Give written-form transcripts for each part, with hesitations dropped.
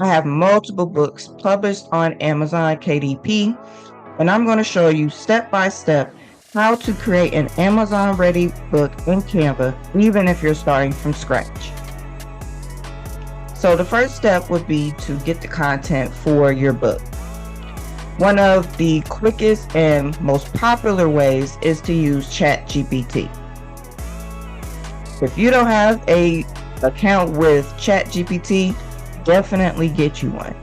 I have multiple books published on Amazon KDP, and I'm going to show you step by step how to create an Amazon ready book in Canva, even if you're starting from scratch. So the first step would be to get the content for your book. One of the quickest and most popular ways is to use ChatGPT. If you don't have an account with ChatGPT, definitely get you one.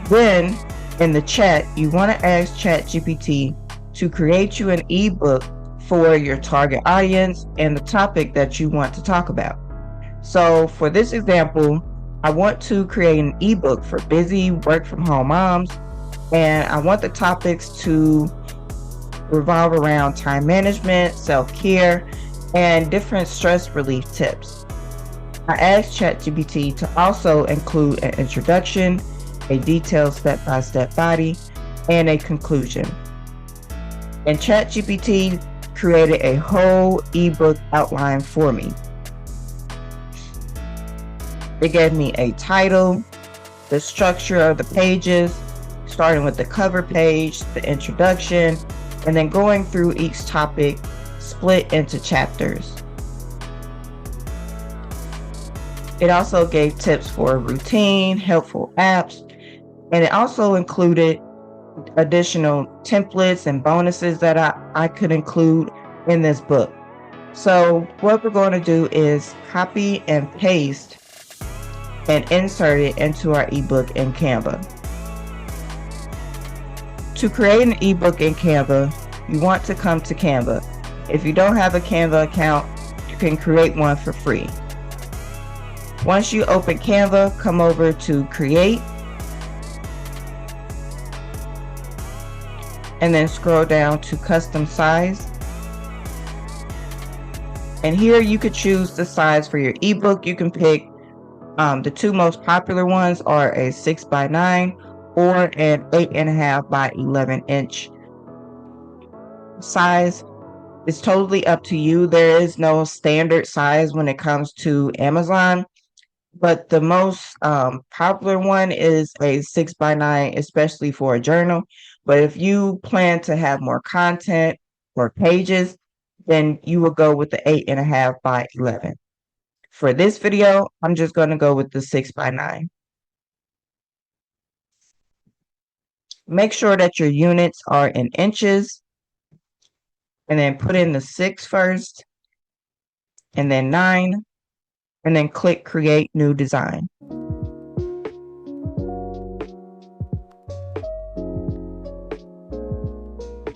Then in the chat, you want to ask ChatGPT to create you an ebook for your target audience and the topic that you want to talk about. So for this example, I want to create an ebook for busy work from home moms, and I want the topics to revolve around time management, self-care, and different stress relief tips. I asked ChatGPT to also include an introduction, a detailed step-by-step body, and a conclusion. And ChatGPT created a whole ebook outline for me. It gave me a title, the structure of the pages, starting with the cover page, the introduction, and then going through each topic split into chapters. It also gave tips for routine, helpful apps, and it also included additional templates and bonuses that I could include in this book. So what we're going to do is copy and paste and insert it into our ebook in Canva. To create an ebook in Canva, you want to come to Canva. If you don't have a Canva account, you can create one for free. Once you open Canva, come over to Create, and then scroll down to Custom Size. And here you could choose the size for your ebook. You can pick the two most popular ones are a 6x9 or an 8.5 by 11 inch size. It's totally up to you. There is no standard size when it comes to Amazon, but the most popular one is a 6x9, especially for a journal. But if you plan to have more content or pages, then you will go with the 8.5 by 11. For this video, I'm just going to go with the 6x9. Make sure that your units are in inches, and then put in the 6 first, and then 9, and then click Create New Design.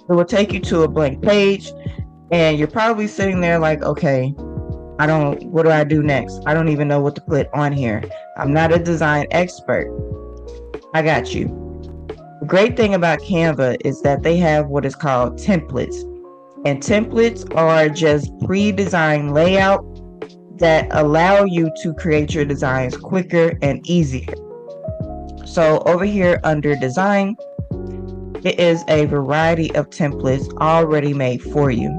It will take you to a blank page, and you're probably sitting there like, okay, what do I do next? I don't even know what to put on here. I'm not a design expert. I got you. The great thing about Canva is that they have what is called templates. And templates are just pre-designed layout that allow you to create your designs quicker and easier. So over here under design, it is a variety of templates already made for you.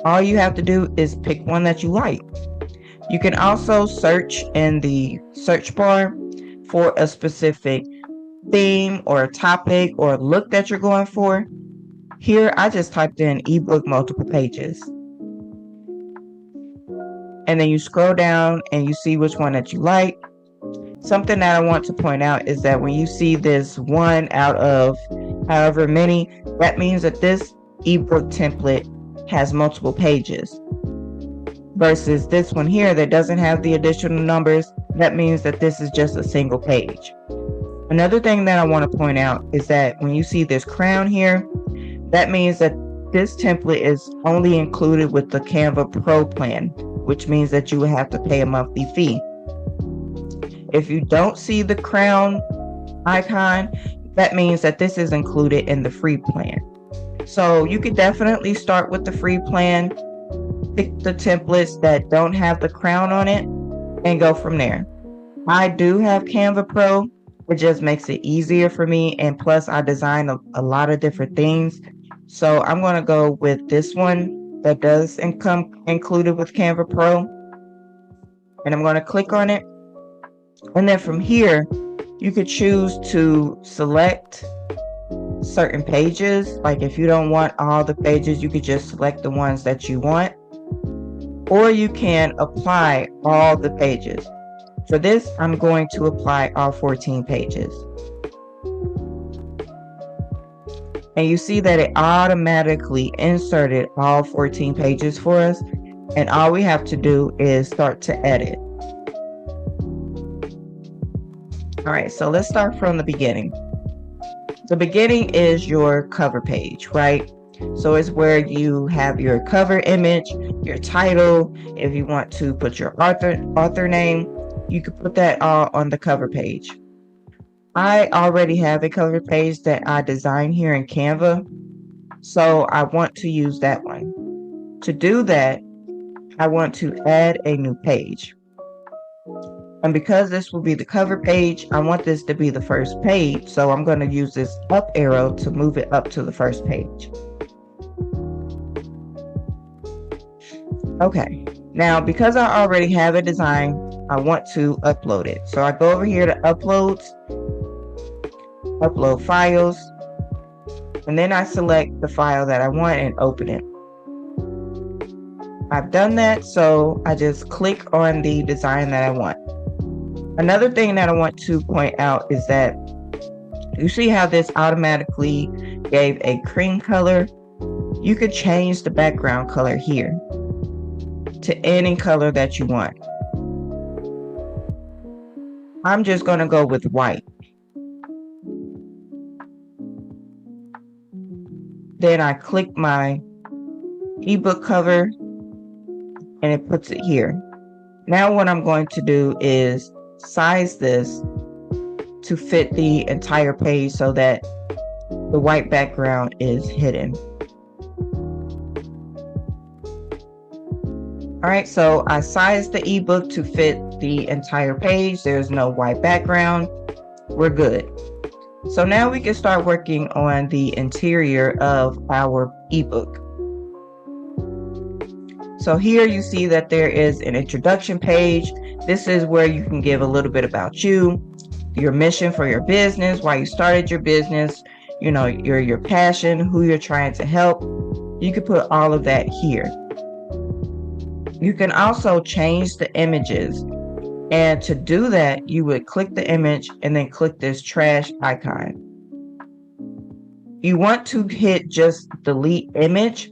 All you have to do is pick one that you like. You can also search in the search bar for a specific theme or a topic or look that you're going for. Here, I just typed in ebook multiple pages. And then you scroll down and you see which one that you like. Something that I want to point out is that when you see this 1 out of however many, that means that this ebook template has multiple pages. Versus this one here that doesn't have the additional numbers, that means that this is just a single page. Another thing that I want to point out is that when you see this crown here, that means that this template is only included with the Canva Pro plan, which means that you will have to pay a monthly fee. If you don't see the crown icon, that means that this is included in the free plan. So you could definitely start with the free plan, pick the templates that don't have the crown on it, and go from there. I do have Canva Pro. It just makes it easier for me, and plus I design a lot of different things. So I'm going to go with this one that does come included with Canva Pro. And I'm going to click on it. And then from here, You could choose to select certain pages. Like if you don't want all the pages, you could just select the ones that you want. Or you can apply all the pages. For this, I'm going to apply all 14 pages. And you see that it automatically inserted all 14 pages for us. And all we have to do is start to edit. All right, so let's start from the beginning. The beginning is your cover page, right? So it's where you have your cover image, your title. If you want to put your author name, you can put that all on the cover page. I already have a cover page that I designed here in Canva, so I want to use that one. To do that, I want to add a new page. And because this will be the cover page, I want this to be the first page. So I'm going to use this up arrow to move it up to the first page. Okay, now because I already have a design, I want to upload it. So I go over here to upload files, and then I select the file that I want and open it. I've done that, so I just click on the design that I want. Another thing that I want to point out is that you see how this automatically gave a cream color? You could change the background color here to any color that you want. I'm just going to go with white. Then I click my ebook cover and it puts it here. Now what I'm going to do is size this to fit the entire page so that the white background is hidden. All right, so I sized the ebook to fit the entire page. There's no white background. We're good. So now we can start working on the interior of our ebook. So here you see that there is an introduction page. This is where you can give a little bit about you, your mission for your business, why you started your business, you know, your passion, who you're trying to help. You can put all of that here. You can also change the images. And to do that, you would click the image and then click this trash icon. You want to hit just delete image.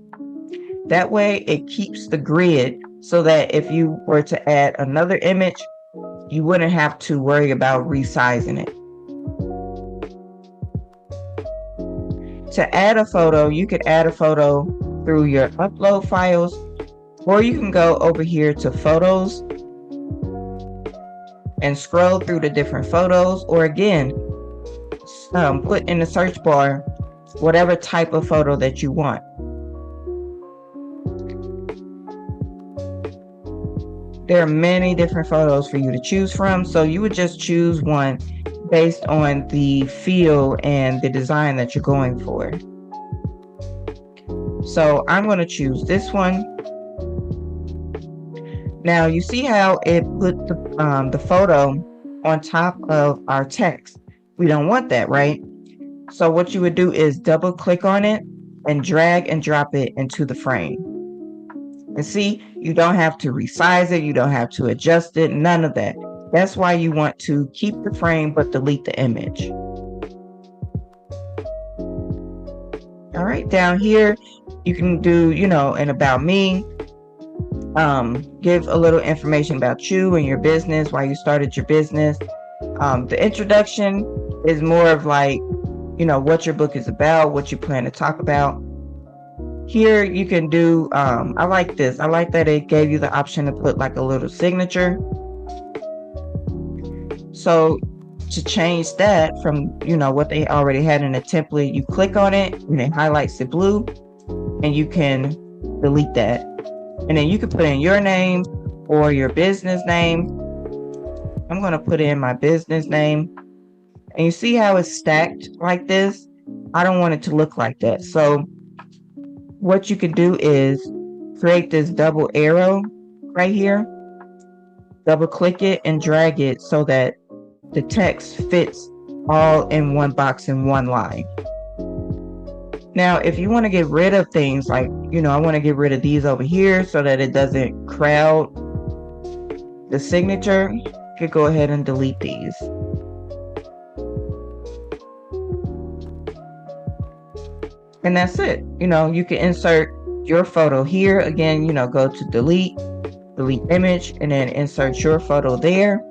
That way it keeps the grid so that if you were to add another image, you wouldn't have to worry about resizing it. To add a photo, you could add a photo through your upload files, or you can go over here to photos and scroll through the different photos, or again, put in the search bar whatever type of photo that you want. There are many different photos for you to choose from, so you would just choose one based on the feel and the design that you're going for. So I'm going to choose this one. Now you see how it put the photo on top of our text. We don't want that, right? So what you would do is double click on it and drag and drop it into the frame. And see, you don't have to resize it, you don't have to adjust it, none of that. That's why you want to keep the frame but delete the image. All right, down here you can do, an about me. Give a little information about you and your business, why you started your business. The introduction is more of like, what your book is about, what you plan to talk about. Here you can do, I like this. I like that it gave you the option to put like a little signature. So to change that from, what they already had in a template, you click on it and it highlights it blue and you can delete that. And then you can put in your name or your business name. I'm going to put in my business name. And you see how it's stacked like this? I don't want it to look like that. So what you can do is create this double arrow right here. Double click it and drag it so that the text fits all in one box in one line. Now, if you want to get rid of things like, I want to get rid of these over here so that it doesn't crowd the signature, you could go ahead and delete these. And that's it. You can insert your photo here. Again, go to delete image, and then insert your photo there.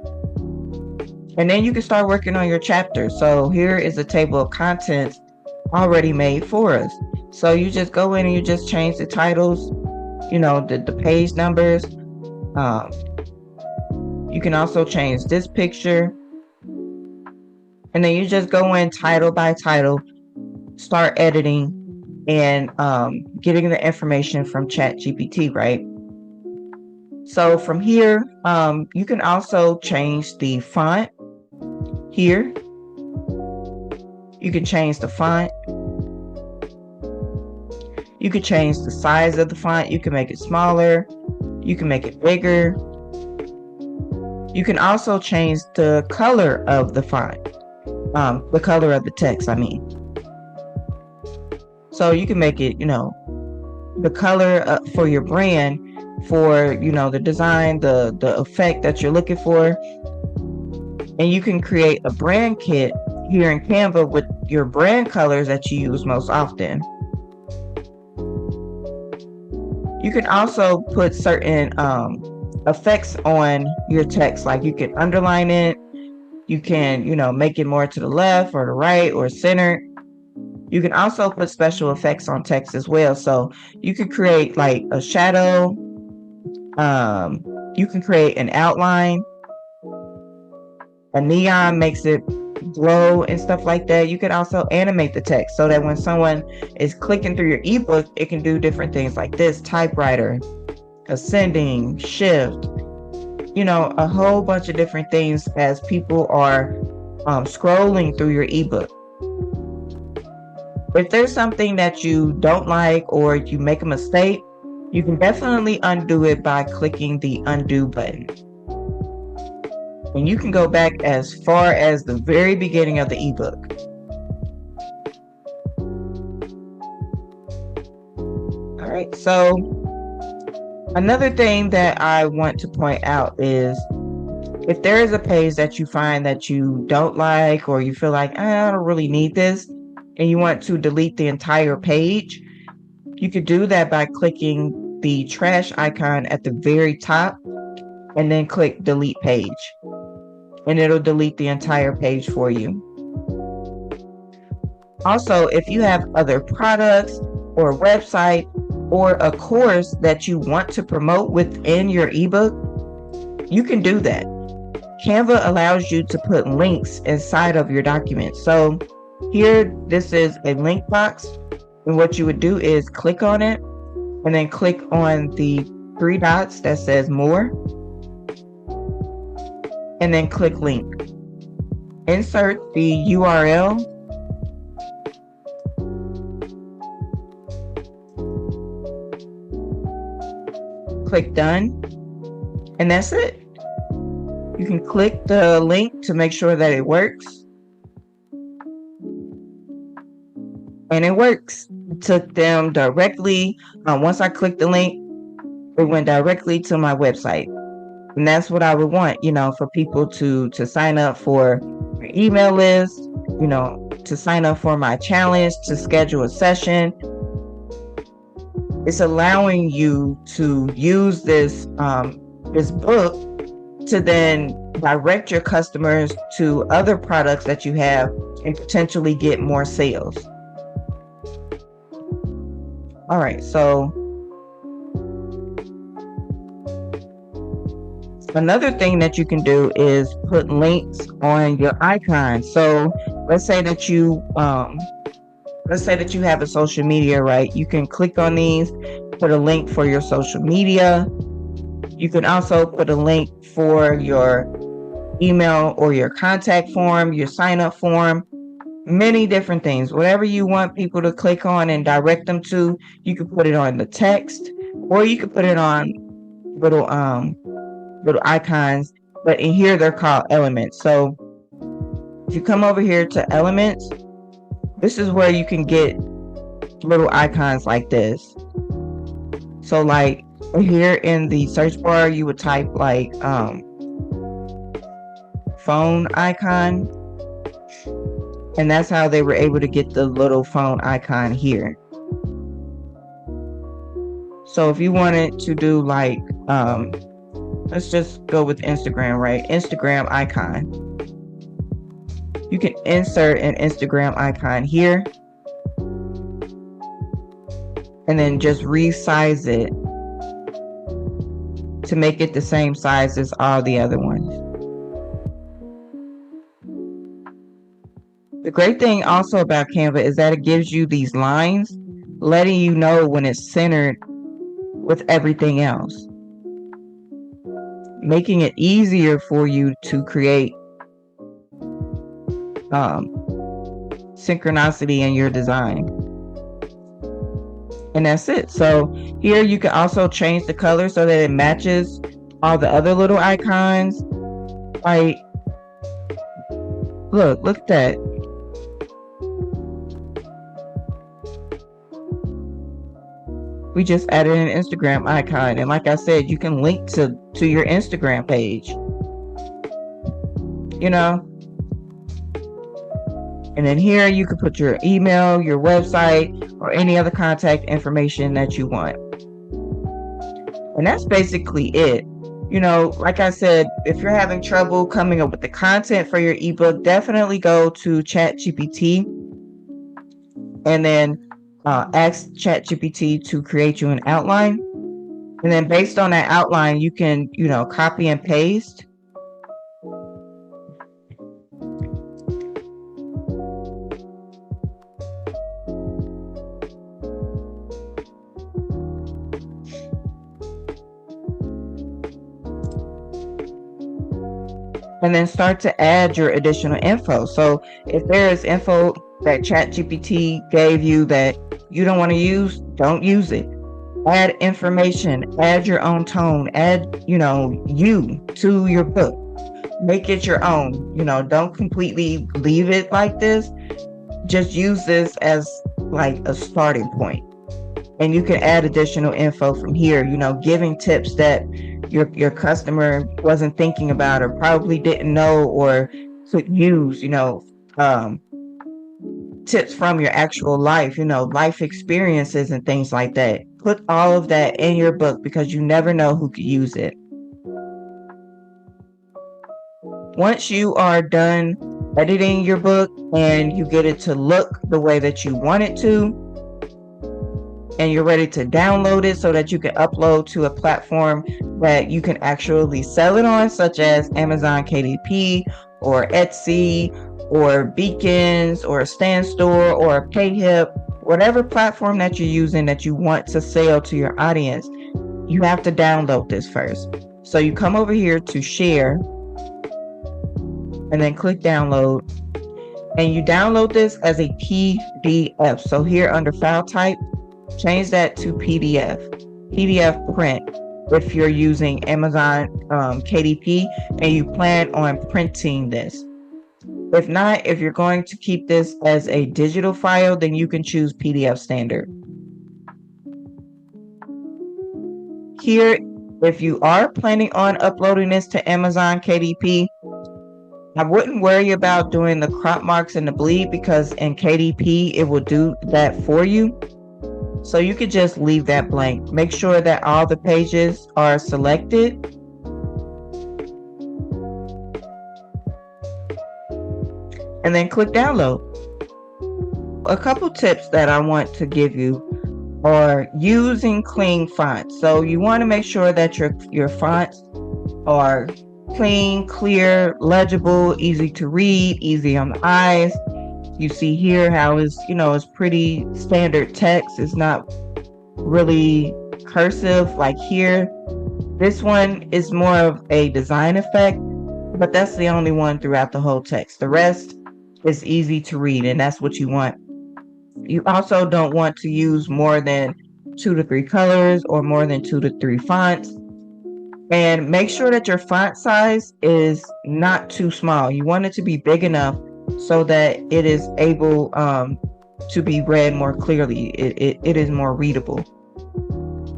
And then you can start working on your chapter. So here is a table of contents already made for us. So you just go in and you just change the titles, the page numbers. You can also change this picture. And then you just go in title by title, start editing, and getting the information from ChatGPT, right? So from here, you can also change the font here. You can change the font. You can change the size of the font. You can make it smaller. You can make it bigger. You can also change the color of the font, the color of the text, I mean. So you can make it, the color for your brand, for, the design, the effect that you're looking for. And you can create a brand kit here in Canva with your brand colors that you use most often. You can also put certain effects on your text, like you can underline it. You can, make it more to the left or the right or center. You can also put special effects on text as well. So you could create like a shadow. You can create an outline. A neon makes it glow and stuff like that. You can also animate the text so that when someone is clicking through your ebook, it can do different things like this: typewriter, ascending, shift, a whole bunch of different things as people are scrolling through your ebook. If there's something that you don't like or you make a mistake, you can definitely undo it by clicking the undo button. And you can go back as far as the very beginning of the ebook. All right, so another thing that I want to point out is if there is a page that you find that you don't like, or you feel like, I don't really need this, and you want to delete the entire page, you could do that by clicking the trash icon at the very top and then click delete page. And it'll delete the entire page for you. Also, if you have other products or a website or a course that you want to promote within your ebook, you can do that. Canva allows you to put links inside of your document. So here, this is a link box. And what you would do is click on it and then click on the 3 dots that says more. And then click link. Insert the URL. Click done. And that's it. You can click the link to make sure that it works. And it works. It took them directly. Once I clicked the link, it went directly to my website. And that's what I would want, for people to sign up for your email list, to sign up for my challenge, to schedule a session. It's allowing you to use this book to then direct your customers to other products that you have and potentially get more sales. All right, so another thing that you can do is put links on your icons. So let's say that you have a social media, right? You can click on these, put a link for your social media. You can also put a link for your email or your contact form, your sign up form, many different things. Whatever you want people to click on and direct them to, you can put it on the text, or you can put it on little icons, but in here they're called elements. So If you come over here to elements, this is where you can get little icons like this. So like here in the search bar, you would type like phone icon, and that's how they were able to get the little phone icon here. So if you wanted to do like let's just go with Instagram, right? Instagram icon. You can insert an Instagram icon here and then just resize it to make it the same size as all the other ones. The great thing also about Canva is that it gives you these lines, letting you know when it's centered with everything else, making it easier for you to create synchronicity in your design. And that's it. So here you can also change the color so that it matches all the other little icons. Like, look at that. We just added an Instagram icon, and like I said, you can link to your Instagram page, you know. And then here you can put your email, your website, or any other contact information that you want. And that's basically it. You know, like I said, if you're having trouble coming up with the content for your ebook, definitely go to ChatGPT and then ask ChatGPT to create you an outline. And then based on that outline, you can, you know, copy and paste. And then start to add your additional info. So if there is info that ChatGPT gave you that you don't want to use, don't use it. Add information, add your own tone, add, you know, you to your book. Make it your own. You know, don't completely leave it like this. Just use this as like a starting point. And you can add additional info from here, you know, giving tips that your customer wasn't thinking about or probably didn't know or could use, you know, tips from your actual life, you know, life experiences and things like that. Put all of that in your book because you never know who could use it. Once you are done editing your book and you get it to look the way that you want it to, and you're ready to download it so that you can upload to a platform that you can actually sell it on, such as Amazon KDP or Etsy or Beacons or a Stand Store or a Payhip, whatever platform that you're using that you want to sell to your audience, you have to download this first. So you come over here to share and then click download, and you download this as a PDF. So here under file type, change that to PDF print if you're using Amazon KDP and you plan on printing this. If not, if you're going to keep this as a digital file, then you can choose PDF standard. Here, if you are planning on uploading this to Amazon KDP, I wouldn't worry about doing the crop marks and the bleed because in KDP, it will do that for you. So you could just leave that blank. Make sure that all the pages are selected. And then click download. A couple tips that I want to give you are using clean fonts. So you want to make sure that your fonts are clean, clear, legible, easy to read, easy on the eyes. You see here how it's, you know, it's pretty standard text. It's not really cursive like here. This one is more of a design effect, but that's the only one throughout the whole text. The rest is easy to read, and that's what you want. You also don't want to use more than 2 to 3 colors or more than 2 to 3 fonts. And make sure that your font size is not too small. You want it to be big enough so that it is able to be read more clearly. It is more readable.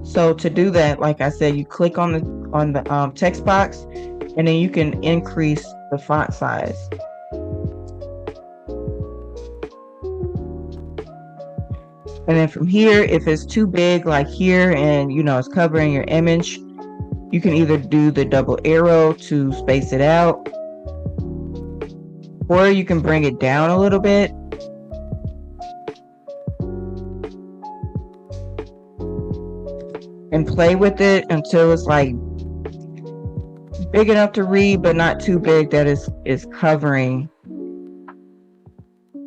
So to do that, like I said, you click on the text box, and then you can increase the font size. And then from here, if it's too big, like here, and it's covering your image, you can either do the double arrow to space it out, or you can bring it down a little bit. And play with it until it's like big enough to read, but not too big that is covering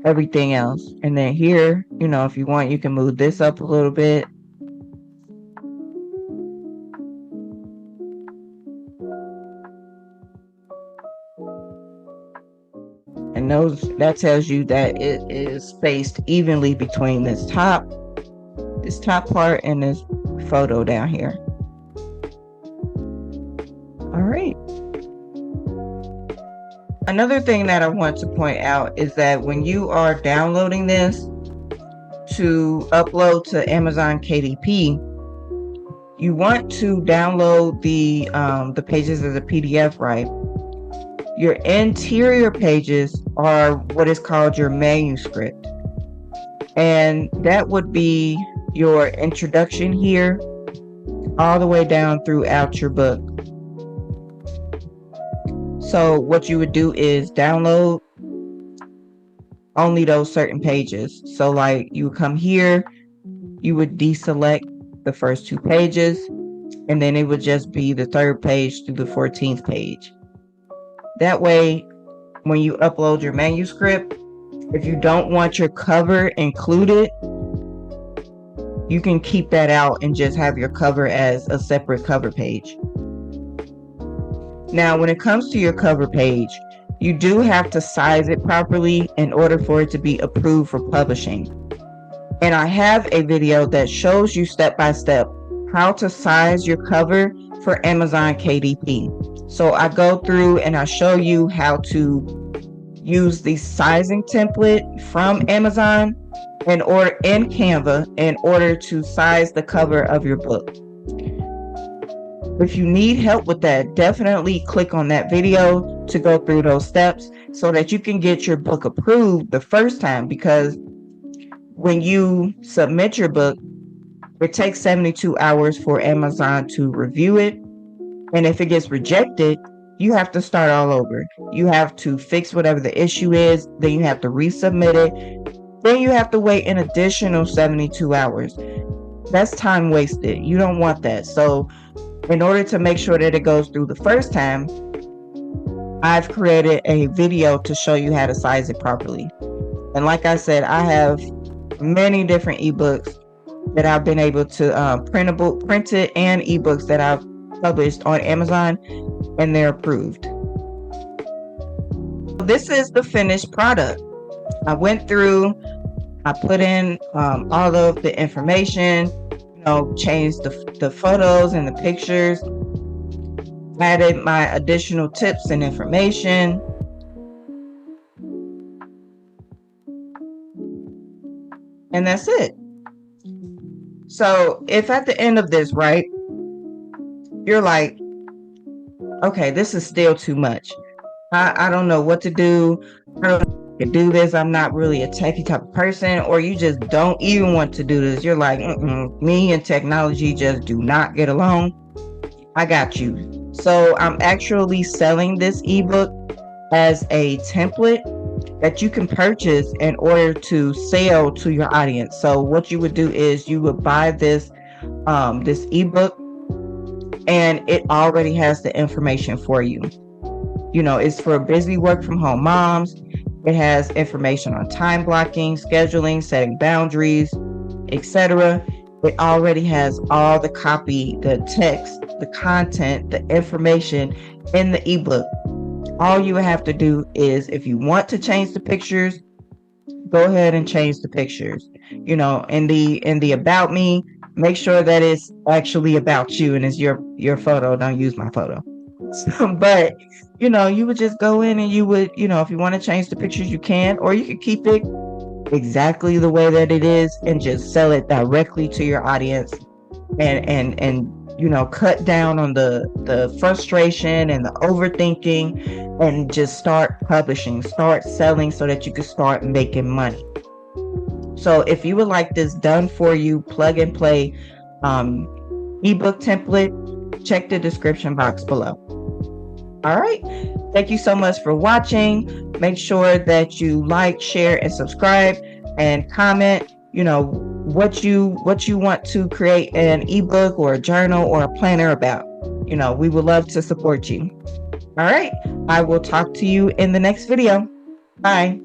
everything else. And then here, if you want, you can move this up a little bit. And that tells you that it is spaced evenly between this top part and this photo down here. All right. Another thing that I want to point out is that when you are downloading this to upload to Amazon KDP, you want to download the pages as a PDF, right? Your interior pages are what is called your manuscript, and that would be your introduction here all the way down throughout your book. So what you would do is download only those certain pages. So like you would come here, you would deselect the first 2 pages, and then it would just be the 3rd page through the 14th page. That way, when you upload your manuscript, if you don't want your cover included, you can keep that out and just have your cover as a separate cover page. Now, when it comes to your cover page, you do have to size it properly in order for it to be approved for publishing. And I have a video that shows you step by step how to size your cover for Amazon KDP. So I go through and I show you how to use the sizing template from Amazon in Canva in order to size the cover of your book. If you need help with that, definitely click on that video to go through those steps so that you can get your book approved the first time, because when you submit your book, it takes 72 hours for Amazon to review it. And if it gets rejected, you have to start all over. You have to fix whatever the issue is, then you have to resubmit it. Then you have to wait an additional 72 hours. That's time wasted. You don't want that. So in order to make sure that it goes through the first time, I've created a video to show you how to size it properly. And like I said, I have many different ebooks that I've been able to print it, and ebooks that I've published on Amazon, and they're approved. This is the finished product. I went through, I put in all of the information, changed the photos and the pictures, added my additional tips and information. And that's it. So if at the end of this, right, you're like, okay, this is still too much. I don't know what to do. I don't know if I can do this. I'm not really a techie type of person. Or you just don't even want to do this. You're like, me and technology just do not get along. I got you. So I'm actually selling this ebook as a template that you can purchase in order to sell to your audience. So what you would do is you would buy this ebook, and it already has the information for you. It's for busy work from home moms. It has information on time blocking, scheduling, setting boundaries, etc. It already has all the copy, the text, the content, the information in the ebook. All you have to do is, if you want to change the pictures, go ahead and change the pictures. In the about me, make sure that it's actually about you and it's your photo. Don't use my photo. But you would just go in and you would, if you want to change the pictures, you can, or you could keep it exactly the way that it is and just sell it directly to your audience, and cut down on the frustration and the overthinking, and just start publishing, start selling, so that you can start making money. So if you would like this done for you, plug and play ebook template, check the description box below. All right. Thank you so much for watching. Make sure that you like, share, and subscribe, and comment, what you want to create an ebook or a journal or a planner about. We would love to support you. All right. I will talk to you in the next video. Bye.